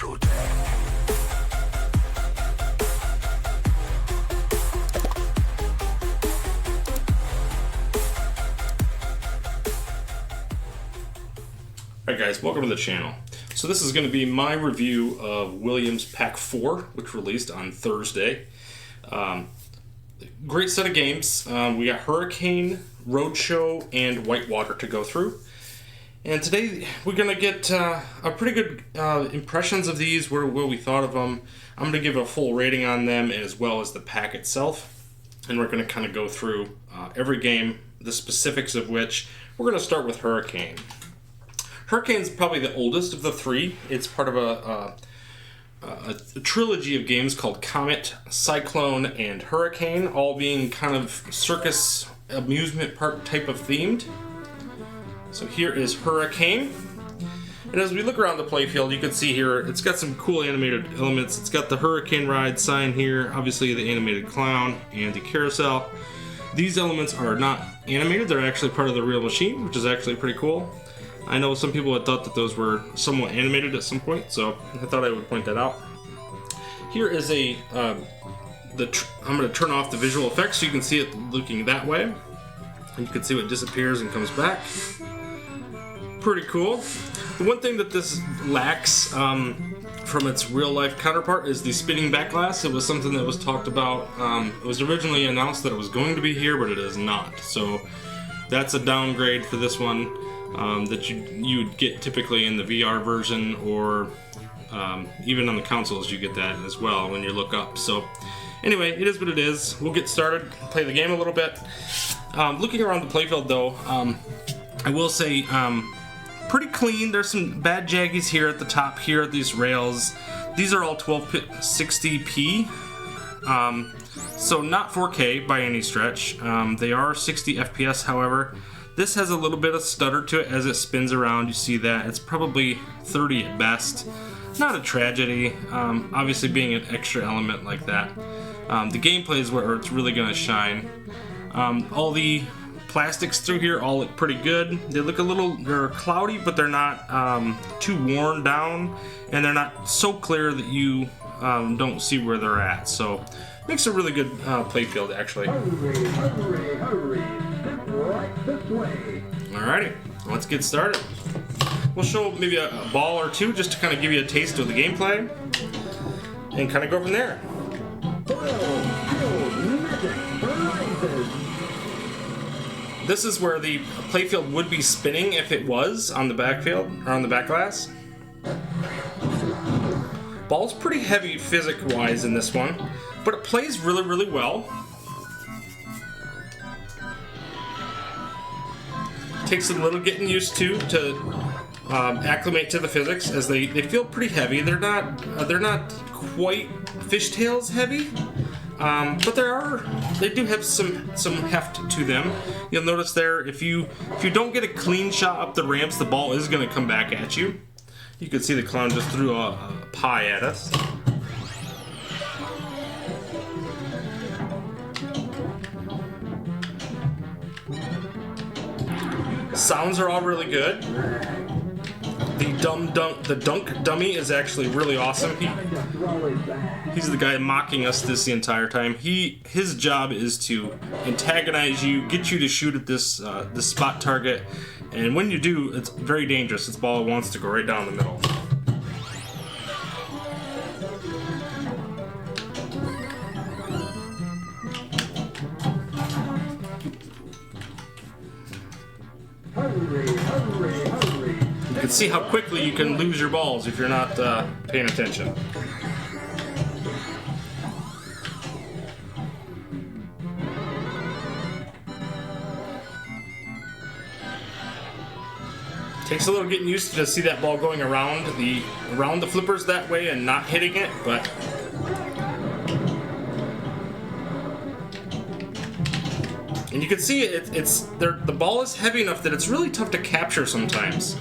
Alright guys, welcome to the channel. So this is going to be my review of Williams Pack 4, which released on Thursday. Great set of games. We got Hurricane, Roadshow, and Whitewater to go through. And today we're going to get a pretty good impressions of these, what we thought of them. I'm going to give a full rating on them as well as the pack itself. And we're going to kind of go through every game, the specifics of which. We're going to start with Hurricane. Hurricane's probably the oldest of the three. It's part of a trilogy of games called Comet, Cyclone, and Hurricane, all being kind of circus amusement park type of themed. So here is Hurricane. And as we look around the playfield, you can see here, it's got some cool animated elements. It's got the Hurricane Ride sign here, obviously the animated clown, and the carousel. These elements are not animated, they're actually part of the real machine, which is actually pretty cool. I know some people had thought that those were somewhat animated at some point, so I thought I would point that out. Here is I'm going to turn off the visual effects so you can see it looking that way. And you can see what disappears and comes back. Pretty cool. The one thing that this lacks from its real-life counterpart is the spinning back glass. It was something that was talked about. It was originally announced that it was going to be here, but it is not. So that's a downgrade for this one. That you would get typically in the VR version, or even on the consoles you get that as well when you look up. So anyway, it is what it is. We'll get started, play the game a little bit. Looking around the playfield though, I will say pretty clean. There's some bad jaggies here at the top here at these rails. These are all 1260p. So not 4K by any stretch. They are 60 FPS however. This has a little bit of stutter to it as it spins around. You see that. It's probably 30 at best. Not a tragedy, obviously being an extra element like that. The gameplay is where it's really going to shine. All the plastics through here all look pretty good. They look they're cloudy, but they're not too worn down, and they're not so clear that you don't see where they're at. So makes a really good playfield actually. Hurry, hurry, hurry. Right this way. Alrighty, let's get started. We'll show maybe a ball or two just to kind of give you a taste of the gameplay and kind of go from there. This is where the playfield would be spinning if it was on the backfield or on the back glass. Ball's pretty heavy physics-wise in this one, but it plays really, really well. Takes a little getting used to acclimate to the physics, as they feel pretty heavy. They're not quite fishtails heavy, but they do have some heft to them. You'll notice there, if you don't get a clean shot up the ramps, the ball is going to come back at you. You can see the clown just threw a pie at us. Sounds are all really good. The dunk dummy is actually really awesome. He's the guy mocking us the entire time. His job is to antagonize you, get you to shoot at this spot target, and when you do, it's very dangerous. This ball wants to go right down the middle. Hurry, hurry, hurry. You can see how quickly you can lose your balls if you're not paying attention. Takes a little getting used to see that ball going around the flippers that way and not hitting it, but and you can see the ball is heavy enough that it's really tough to capture sometimes.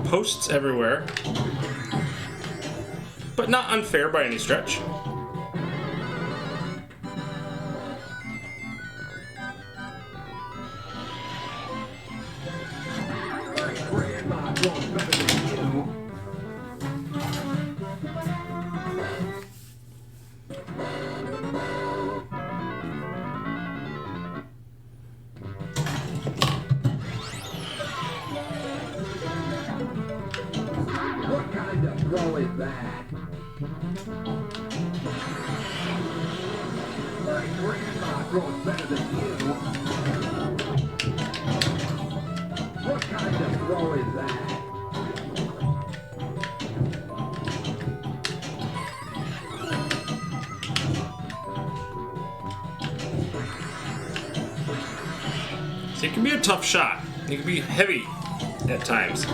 Posts everywhere, but not unfair by any stretch. is that? My grandma throws better than you. What kind of throw is that? So it can be a tough shot. It can be heavy at times.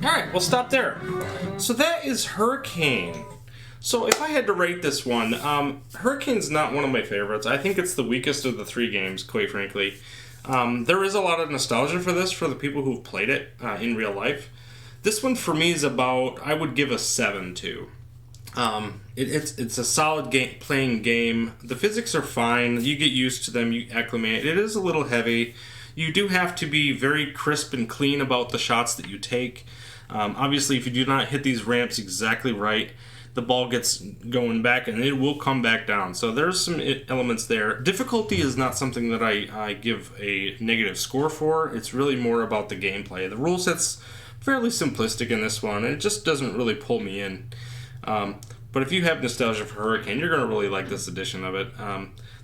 Alright, we'll stop there. So that is Hurricane. So if I had to rate this one, Hurricane's not one of my favorites. I think it's the weakest of the three games, quite frankly. There is a lot of nostalgia for this for the people who've played it in real life. This one for me is about, I would give a 7 to. It's a solid playing game. The physics are fine. You get used to them. You acclimate. It is a little heavy. You do have to be very crisp and clean about the shots that you take. Obviously, if you do not hit these ramps exactly right, the ball gets going back and it will come back down. So there's some elements there. Difficulty is not something that I give a negative score for. It's really more about the gameplay. The rule set's fairly simplistic in this one, and it just doesn't really pull me in. But if you have nostalgia for Hurricane, you're going to really like this edition of it.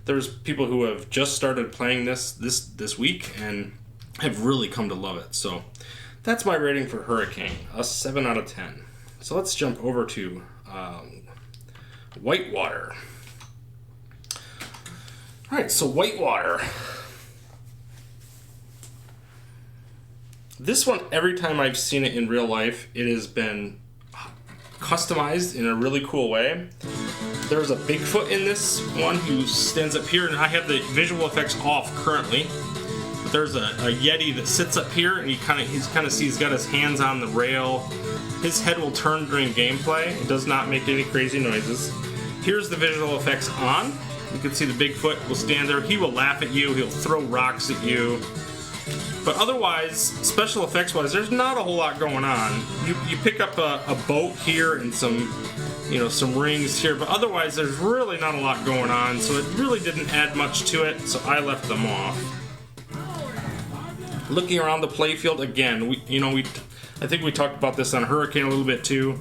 There's people who have just started playing this week and have really come to love it. So that's my rating for Hurricane, a 7 out of 10. So let's jump over to Whitewater. All right, so Whitewater. This one, every time I've seen it in real life, it has been customized in a really cool way. There's a Bigfoot in this one who stands up here, and I have the visual effects off currently. But there's a Yeti that sits up here, and he's got his hands on the rail. His head will turn during gameplay. It does not make any crazy noises. Here's the visual effects on. You can see the Bigfoot will stand there. He will laugh at you. He'll throw rocks at you. But otherwise, special effects wise, there's not a whole lot going on. You pick up a boat here and some rings here, but otherwise there's really not a lot going on, so it really didn't add much to it, so I left them off. Looking around the playfield again, I think we talked about this on Hurricane a little bit too.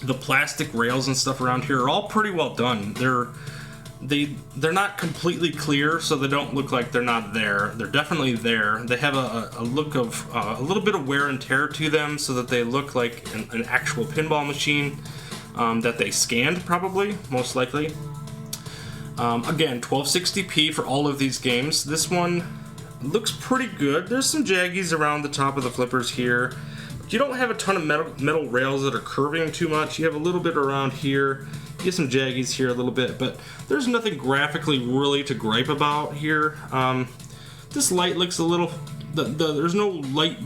The plastic rails and stuff around here are all pretty well done. They're not completely clear, so they don't look like they're not there. They're definitely there. They have a look of a little bit of wear and tear to them, so that they look like an actual pinball machine that they scanned, probably, most likely. Again, 1260p for all of these games. This one looks pretty good. There's some jaggies around the top of the flippers here. You don't have a ton of metal rails that are curving too much. You have a little bit around here. You get some jaggies here a little bit, but there's nothing graphically really to gripe about here. This light looks a little... there's no light...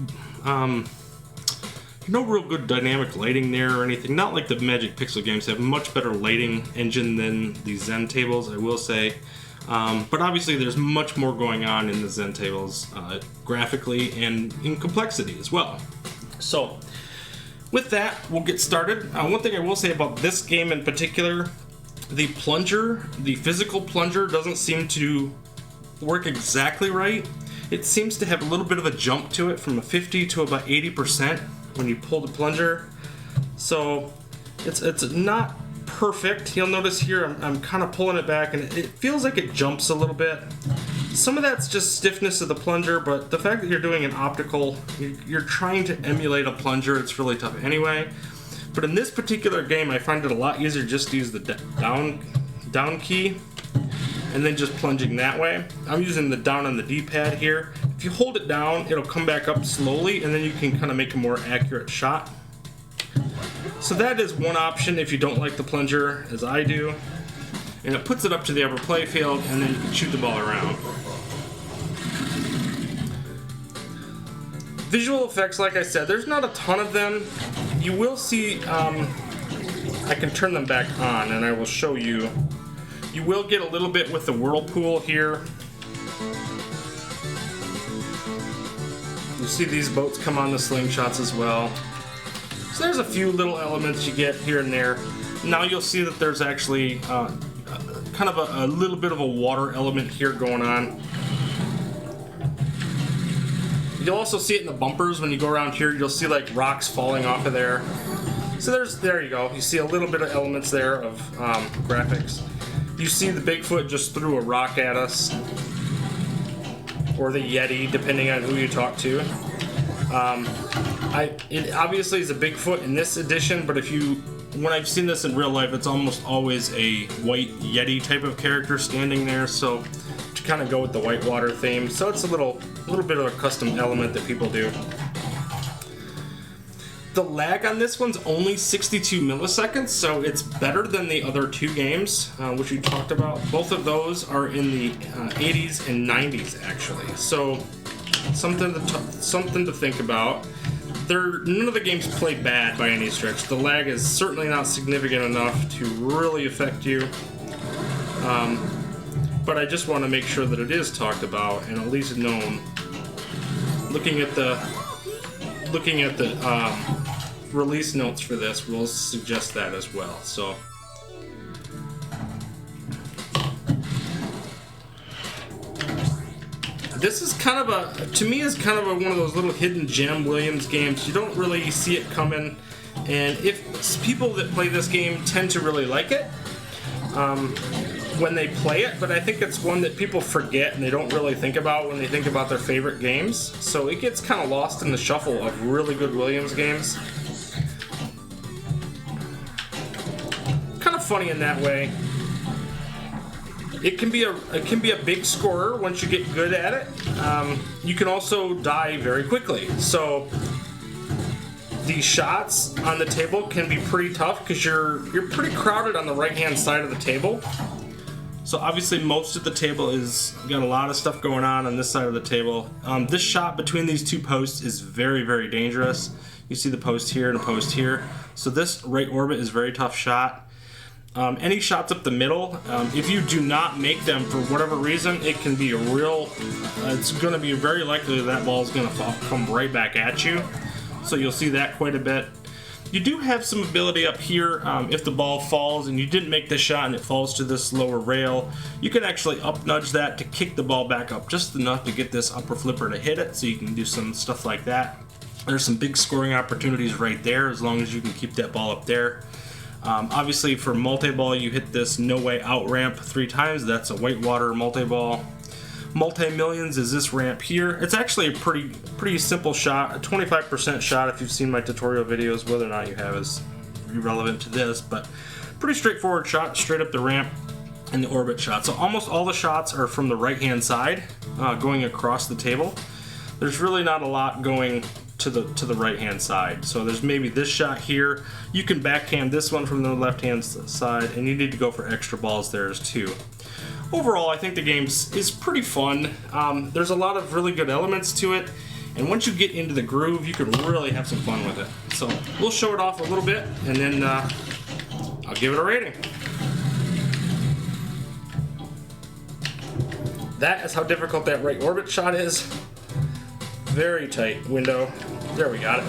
no real good dynamic lighting there or anything. Not like the Magic Pixel games have much better lighting engine than the Zen tables, I will say. But obviously there's much more going on in the Zen tables graphically and in complexity as well. So, with that, we'll get started. One thing I will say about this game in particular, the plunger, the physical plunger, doesn't seem to work exactly right. It seems to have a little bit of a jump to it from a 50 to about 80% when you pull the plunger. So, it's not perfect. You'll notice here I'm kind of pulling it back and it feels like it jumps a little bit. Some of that's just stiffness of the plunger, but the fact that you're doing an optical, you're trying to emulate a plunger, it's really tough anyway. But in this particular game, I find it a lot easier just to use the down key and then just plunging that way. I'm using the down on the D-pad here. If you hold it down, it'll come back up slowly, and then you can kind of make a more accurate shot. So that is one option if you don't like the plunger, as I do. and it puts it up to the upper play field, and then you can shoot the ball around. Visual effects, like I said, there's not a ton of them. You will see, I can turn them back on and I will show you. You will get a little bit with the whirlpool here. You see these boats come on the slingshots as well. So there's a few little elements you get here and there. Now you'll see that there's actually kind of a little bit of a water element here going on. You'll also see it in the bumpers when you go around here. You'll see like rocks falling off of there. So there you go. You see a little bit of elements there of graphics. You see the Bigfoot just threw a rock at us, or the Yeti, depending on who you talk to. It obviously is a Bigfoot in this edition, but when I've seen this in real life, it's almost always a white Yeti type of character standing there. So to kind of go with the Whitewater theme, so it's a little bit of a custom element that people do. The lag on this one's only 62 milliseconds, so it's better than the other two games, which we talked about. Both of those are in the 80s and 90s, actually. So something to think about. None of the games play bad by any stretch. The lag is certainly not significant enough to really affect you. But I just want to make sure that it is talked about and at least known. Looking at the release notes for this will suggest that as well. So this is kind of one of those little hidden gem Williams games. You don't really see it coming, and if people that play this game tend to really like it when they play it, but I think it's one that people forget and they don't really think about when they think about their favorite games. So it gets kind of lost in the shuffle of really good Williams games. Kind of funny in that way. It can be a big scorer once you get good at it. You can also die very quickly. So the shots on the table can be pretty tough because you're pretty crowded on the right-hand side of the table. So obviously most of the table is got a lot of stuff going on this side of the table. This shot between these two posts is very, very dangerous. You see the post here and a post here. So this right orbit is a very tough shot. Any shots up the middle, if you do not make them for whatever reason, it can be it's going to be very likely that ball is going to come right back at you. So you'll see that quite a bit. You do have some ability up here. If the ball falls and you didn't make the shot and it falls to this lower rail, you can actually up nudge that to kick the ball back up just enough to get this upper flipper to hit it, so you can do some stuff like that. There's some big scoring opportunities right there as long as you can keep that ball up there. Obviously for multi-ball, you hit this no way out ramp 3 times. That's a Whitewater multi-ball. Multi-millions is this ramp here. It's actually a pretty simple shot, a 25% shot. If you've seen my tutorial videos, whether or not you have is irrelevant to this, but pretty straightforward shot, straight up the ramp and the orbit shot. So almost all the shots are from the right-hand side, going across the table. There's really not a lot going to the right-hand side. So there's maybe this shot here. You can backhand this one from the left-hand side, and you need to go for extra balls there too. Overall, I think the game is pretty fun. There's a lot of really good elements to it, and once you get into the groove, you can really have some fun with it. So we'll show it off a little bit, and then I'll give it a rating. That is how difficult that right orbit shot is. Very tight window. There, we got it.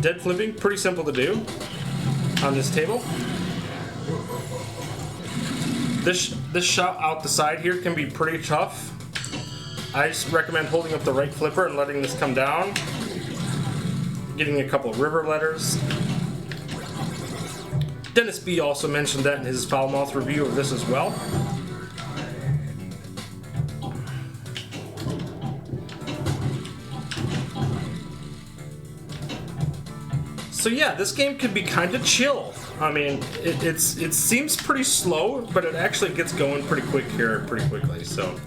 Dead flipping, pretty simple to do on this table. This shot out the side here can be pretty tough. I just recommend holding up the right flipper and letting this come down. Getting a couple of river letters. Dennis B also mentioned that in his foul-mouth review of this as well. So yeah, this game can be kind of chill. I mean, it seems pretty slow, but it actually gets going pretty quick here, pretty quickly. So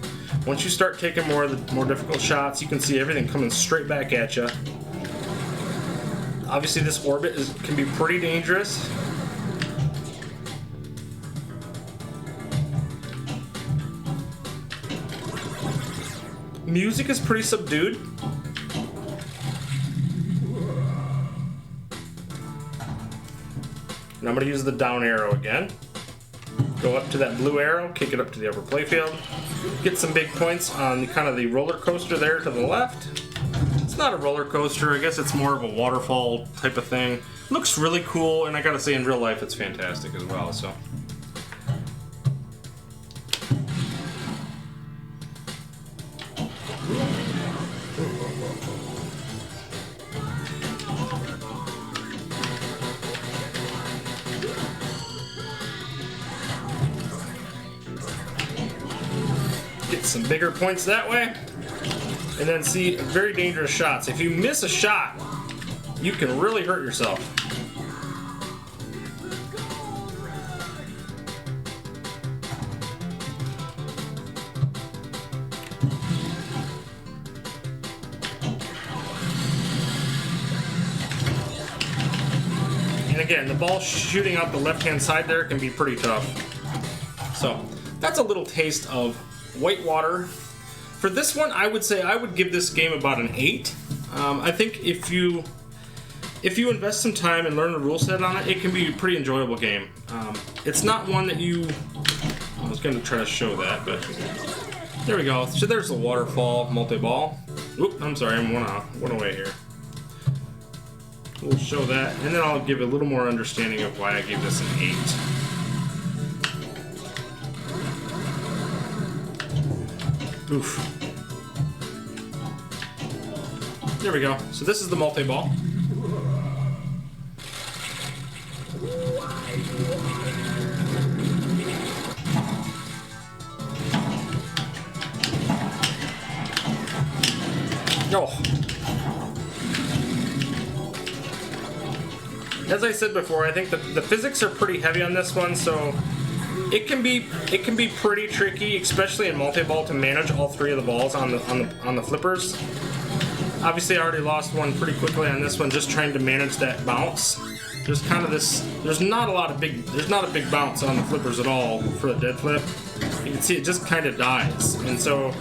once you start taking more difficult shots, you can see everything coming straight back at you. Obviously, this orbit can be pretty dangerous. Music is pretty subdued. And I'm going to use the down arrow again. Go up to that blue arrow, kick it up to the upper playfield. Get some big points on the kind of the roller coaster there to the left. It's not a roller coaster, I guess it's more of a waterfall type of thing. Looks really cool, and I gotta say in real life it's fantastic as well, so. Get some bigger points that way. And then see very dangerous shots. If you miss a shot, you can really hurt yourself. And again, the ball shooting out the left-hand side there can be pretty tough. So, that's a little taste of Whitewater. For this one, I would say I would give this game about an 8. I think if you invest some time and learn the rule set on it, it can be a pretty enjoyable game. It's not one that you... I was going to try to show that, but... There we go. So there's the waterfall multi-ball. Oop, I'm sorry, I'm one away here. We'll show that, and then I'll give a little more understanding of why I gave this an 8. Oof. There we go. So this is the multi-ball. Oh. As I said before, I think the physics are pretty heavy on this one, so it can be pretty tricky, especially in multi-ball, to manage all three of the balls on the flippers. Obviously, I already lost one pretty quickly on this one, just trying to manage that bounce. There's kind of this. There's not a big bounce on the flippers at all for a dead flip. You can see it just kind of dies, and so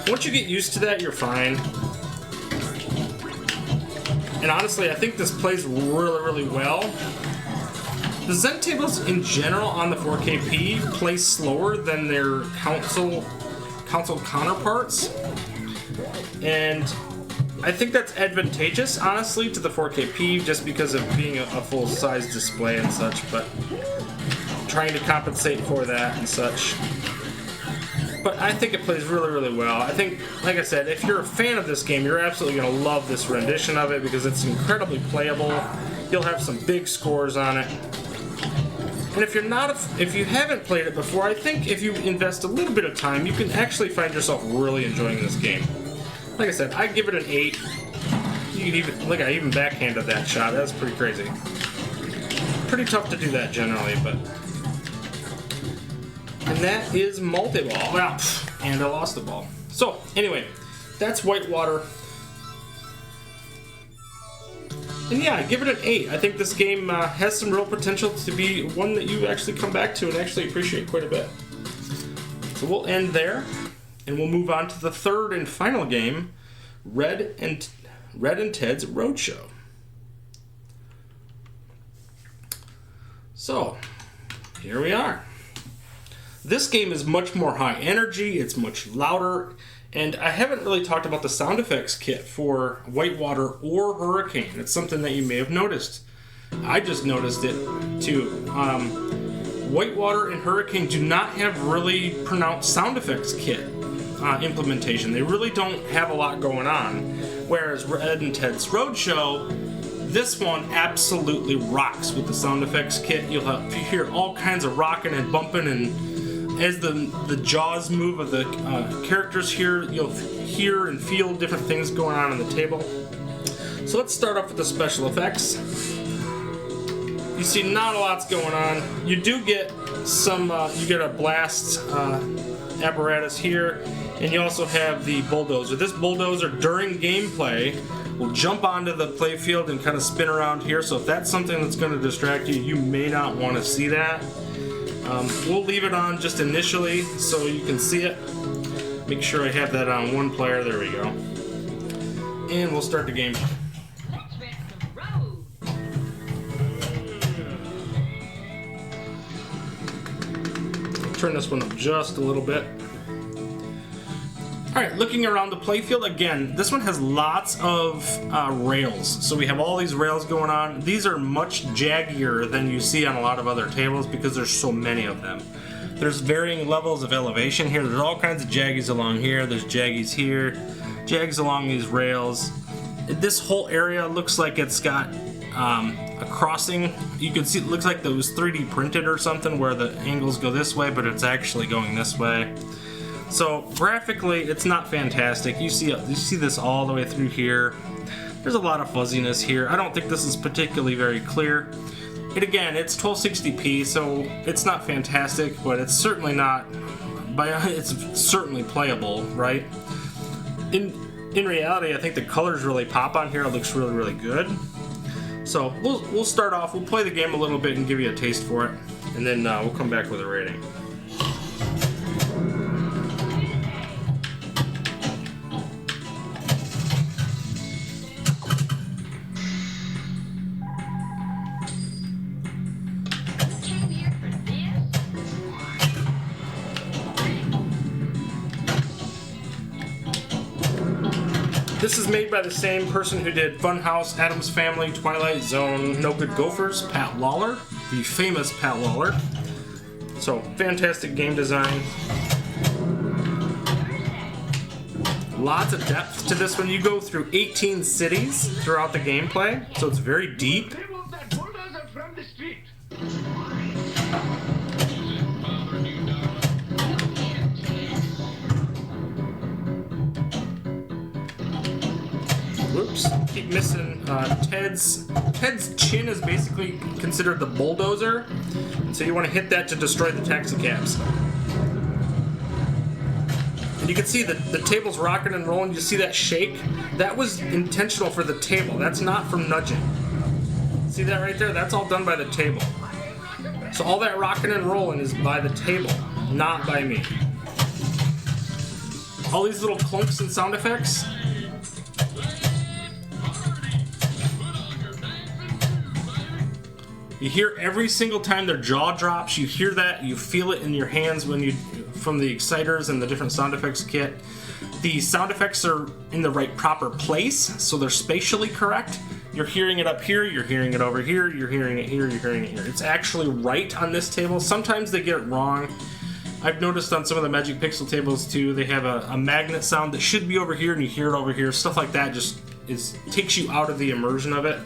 once you get used to that, you're fine. And honestly, I think this plays really, really well. The Zen tables in general on the 4KP play slower than their console counterparts, and I think that's advantageous, honestly, to the 4KP just because of being a full-size display and such, but trying to compensate for that and such. But I think it plays really, really well. I think, like I said, if you're a fan of this game, you're absolutely going to love this rendition of it because it's incredibly playable. You'll have some big scores on it. And if you haven't played it before, I think if you invest a little bit of time, you can actually find yourself really enjoying this game. Like I said, I'd give it an 8. You can even, look, I even backhanded that shot. That's pretty crazy. Pretty tough to do that generally, but. And that is multi-ball. Well, and I lost the ball. So, anyway, that's Whitewater. And yeah, give it an 8. I think this game has some real potential to be one that you actually come back to and actually appreciate quite a bit. So we'll end there, and we'll move on to the third and final game, Red and Ted's Roadshow. So, here we are. This game is much more high energy, it's much louder, and I haven't really talked about the sound effects kit for Whitewater or Hurricane. It's something that you may have noticed. I just noticed it too. Whitewater and Hurricane do not have really pronounced sound effects kit implementation. They really don't have a lot going on. Whereas Red and Ted's Roadshow, this one absolutely rocks with the sound effects kit. You'll hear all kinds of rocking and bumping, and as the jaws move of the characters here, you'll hear and feel different things going on the table. So let's start off with the special effects. You see not a lot's going on. You do get some, you get a blast apparatus here, and you also have the bulldozer. This bulldozer during gameplay will jump onto the playfield and kind of spin around here, so if that's something that's going to distract you, you may not want to see that. We'll leave it on just initially so you can see it. Make sure I have that on one player. There we go. And we'll start the game. Let's rent some road. Turn this one up just a little bit. Alright, looking around the playfield, again, this one has lots of rails. So we have all these rails going on. These are much jaggier than you see on a lot of other tables because there's so many of them. There's varying levels of elevation here. There's all kinds of jaggies along here. There's jaggies here. Jags along these rails. This whole area looks like it's got a crossing. You can see it looks like those 3D printed or something where the angles go this way, but it's actually going this way. So graphically, it's not fantastic. You see this all the way through here. There's a lot of fuzziness here. I don't think this is particularly very clear. Again, it's 1260p, so it's not fantastic, but it's certainly not. It's certainly playable, right? In reality, I think the colors really pop on here. It looks really, really good. So we'll start off. We'll play the game a little bit and give you a taste for it, and then we'll come back with a rating. Came here for this. This is made by the same person who did Funhouse, Addams Family, Twilight Zone, No Good Gophers, Pat Lawler, the famous Pat Lawler. So, fantastic game design. Lots of depth to this one. You go through 18 cities throughout the gameplay, so it's very deep. Remove that bulldozer from the street. Whoops, keep missing Ted's chin is basically considered the bulldozer, and so you want to hit that to destroy the taxicabs. And you can see that the table's rocking and rolling. You see that shake? That was intentional for the table. That's not from nudging. See that right there? That's all done by the table. So all that rocking and rolling is by the table, not by me. All these little clunks and sound effects. You hear every single time their jaw drops. You hear that. You feel it in your hands when you from the exciters and the different sound effects kit. The sound effects are in the right proper place, so they're spatially correct. You're hearing it up here. You're hearing it over here. You're hearing it here. You're hearing it here. It's actually right on this table. Sometimes they get it wrong. I've noticed on some of the Magic Pixel tables too, they have a magnet sound that should be over here, and you hear it over here. Stuff like that just takes you out of the immersion of it.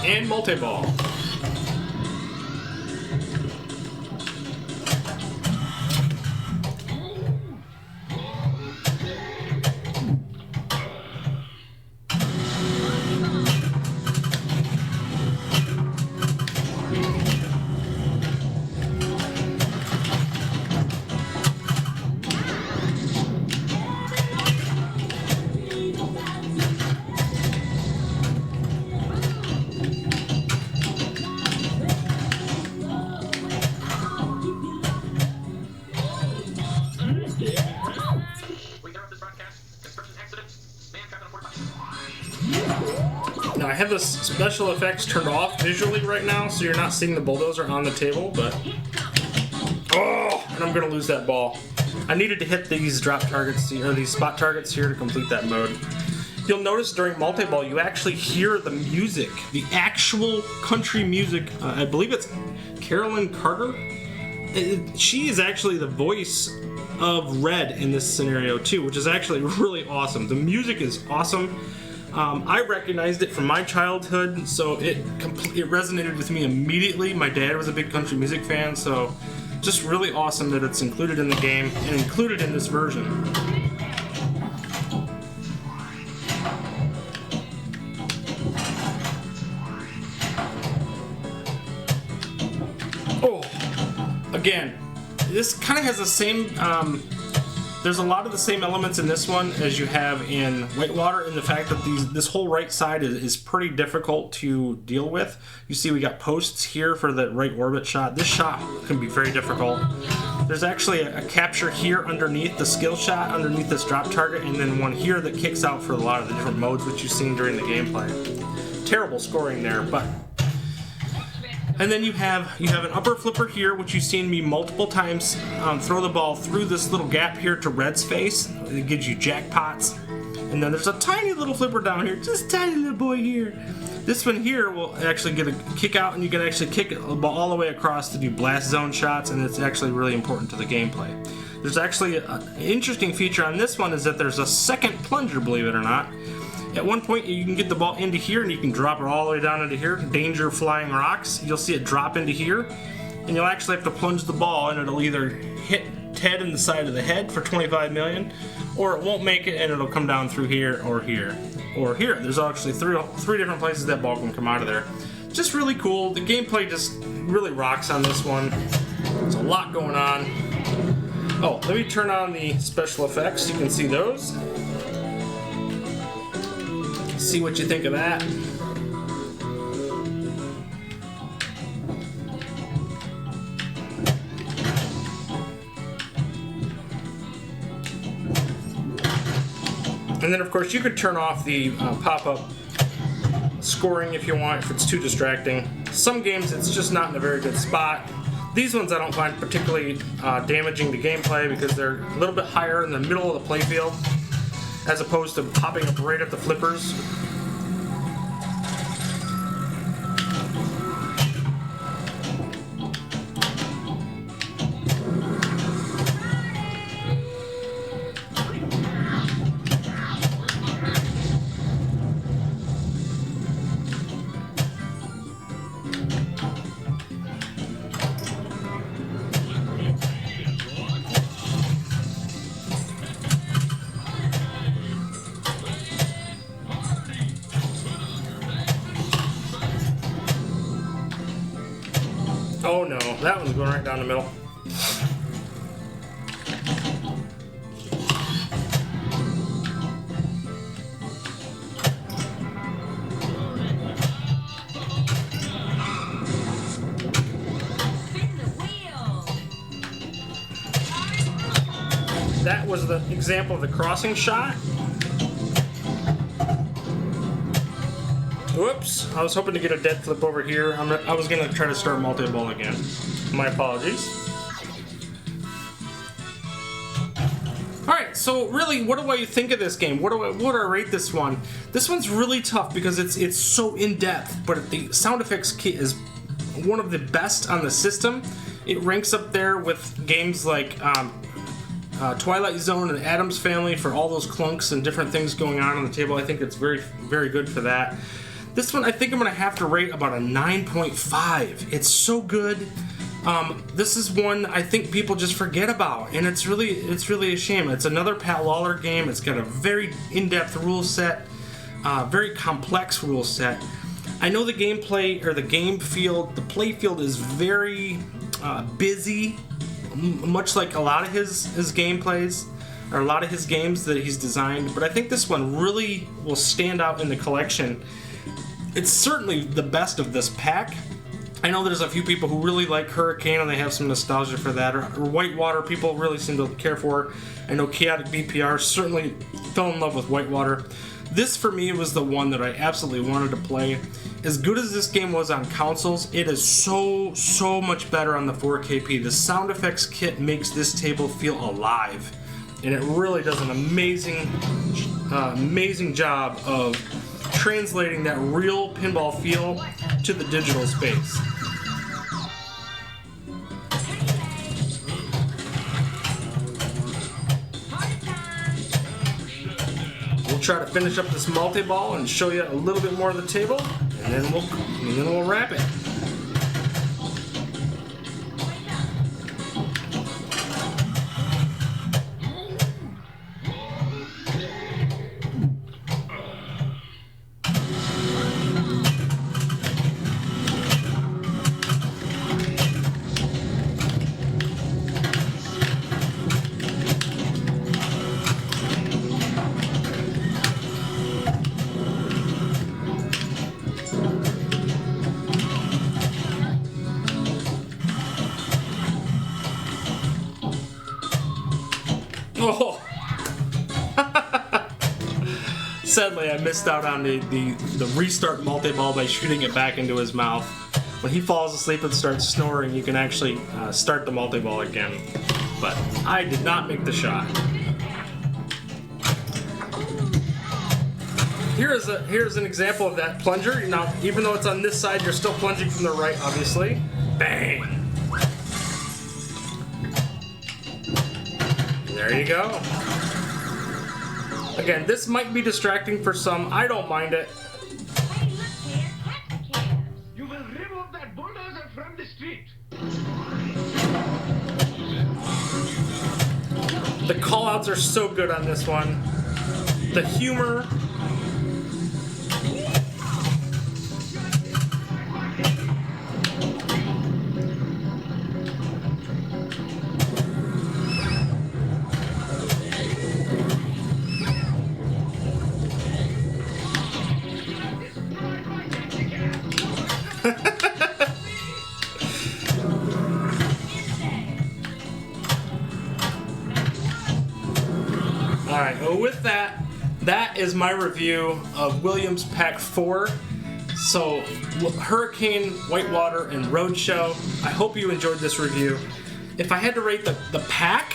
And multi-ball. Now I have the special effects turned off visually right now, so you're not seeing the bulldozer on the table, but... Oh! And I'm gonna lose that ball. I needed to hit these drop targets, or these spot targets here to complete that mode. You'll notice during multi-ball you actually hear the music, the actual country music. I believe it's Carolyn Carter. She is actually the voice of Red in this scenario too, which is actually really awesome. The music is awesome. I recognized it from my childhood, so it resonated with me immediately. My dad was a big country music fan, so just really awesome that it's included in the game and included in this version. Oh, again, this kind of has the same. There's a lot of the same elements in this one as you have in Whitewater, in the fact that this whole right side is pretty difficult to deal with. You see we got posts here for the right orbit shot. This shot can be very difficult. There's actually a capture here underneath the skill shot, underneath this drop target, and then one here that kicks out for a lot of the different modes which you've seen during the gameplay. Terrible scoring there, but... And then you have an upper flipper here, which you've seen me multiple times throw the ball through this little gap here to red's face. It gives you jackpots. And then there's a tiny little flipper down here, just tiny little boy here. This one here will actually get a kick out, and you can actually kick it all the way across to do blast zone shots, and it's actually really important to the gameplay. There's actually an interesting feature on this one is that there's a second plunger, believe it or not. At one point, you can get the ball into here, and you can drop it all the way down into here. Danger flying rocks. You'll see it drop into here, and you'll actually have to plunge the ball, and it'll either hit Ted in the side of the head for 25 million, or it won't make it, and it'll come down through here, or here, or here. There's actually three different places that ball can come out of there. Just really cool. The gameplay just really rocks on this one. There's a lot going on. Oh, let me turn on the special effects. You can see those. See what you think of that. And then of course you could turn off the pop-up scoring if you want, if it's too distracting. Some games it's just not in a very good spot. These ones I don't find particularly damaging to gameplay because they're a little bit higher in the middle of the playfield, as opposed to popping up right at the flippers. Oh no, that one's going right down the middle. Spin the wheel. That was the example of the crossing shot. Whoops, I was hoping to get a dead flip over here. I was going to try to start multi-ball again. My apologies. Alright, so really, what do I think of this game? What do I rate this one? This one's really tough because it's so in-depth, but the sound effects kit is one of the best on the system. It ranks up there with games like Twilight Zone and Addams Family for all those clunks and different things going on the table. I think it's very, very good for that. This one, I think I'm going to have to rate about a 9.5. It's so good. This is one I think people just forget about, and it's really a shame. It's another Pat Lawler game. It's got a very in-depth rule set, very complex rule set. I know the gameplay or the game field, the play field is very busy, much like a lot of his gameplays or a lot of his games that he's designed. But I think this one really will stand out in the collection. It's certainly the best of this pack. I know there's a few people who really like Hurricane and they have some nostalgia for that, or Whitewater people really seem to care for. I know Chaotic BPR certainly fell in love with Whitewater. This for me was the one that I absolutely wanted to play. As good as this game was on consoles, it is so much better on the 4KP. The sound effects kit makes this table feel alive, and it really does an amazing job of translating that real pinball feel to the digital space. We'll try to finish up this multi-ball and show you a little bit more of the table, and then we'll wrap it. Oh! Sadly, I missed out on the restart multi-ball by shooting it back into his mouth. When he falls asleep and starts snoring, you can actually start the multi-ball again. But I did not make the shot. Here's an example of that plunger. Now, even though it's on this side, you're still plunging from the right, obviously. Bang! There you go. Again, this might be distracting for some. I don't mind it. Hey, look there, cat calves. You will remove that bulldozer from the street. The call-outs are so good on this one. The humor. Alright, well with that is my review of Williams Pack 4. So, Hurricane, Whitewater, and Roadshow. I hope you enjoyed this review. If I had to rate the pack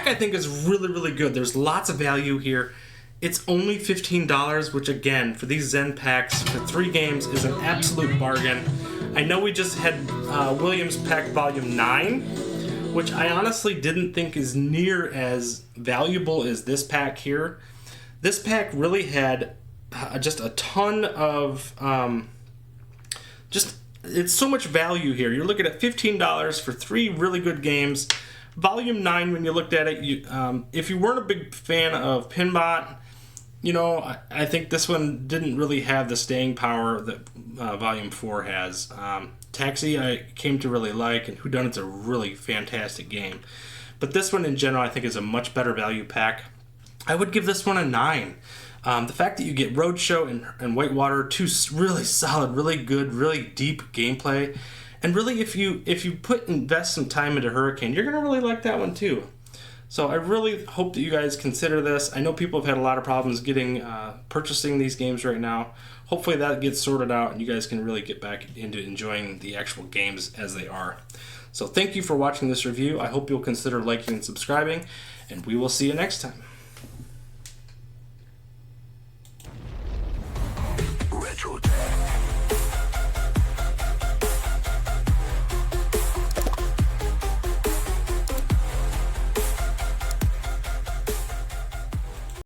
I think is really, really good. There's lots of value here. It's only $15, which again, for these Zen packs, for 3 games, is an absolute bargain. I know we just had Williams Pack Volume 9, which I honestly didn't think is near as valuable as this pack here. This pack really had just a ton of, it's so much value here. You're looking at $15 for 3 really good games. Volume 9, when you looked at it, if you weren't a big fan of Pinball, you know, I think this one didn't really have the staying power that Volume 4 has. Taxi I came to really like, and Whodunit's a really fantastic game. But this one in general I think is a much better value pack. I would give this one a 9. The fact that you get Roadshow and Whitewater, 2 really solid, really good, really deep gameplay. And really, if you invest some time into Hurricane, you're going to really like that one too. So I really hope that you guys consider this. I know people have had a lot of problems getting purchasing these games right now. Hopefully that gets sorted out and you guys can really get back into enjoying the actual games as they are. So thank you for watching this review. I hope you'll consider liking and subscribing, and we will see you next time.